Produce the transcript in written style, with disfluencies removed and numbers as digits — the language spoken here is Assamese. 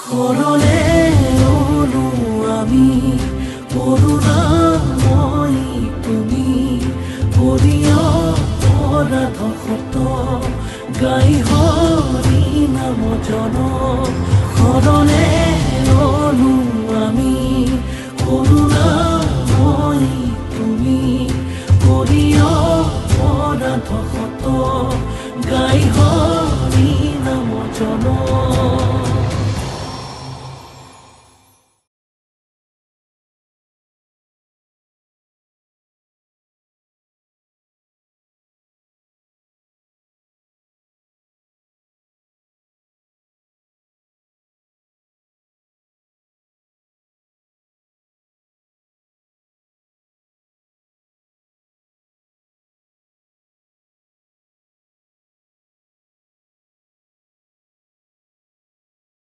শৰণে ৰলো আমি কৰুণাময়ী তুমি হৰি অপৰাধ শত গাই হৰি নাম জন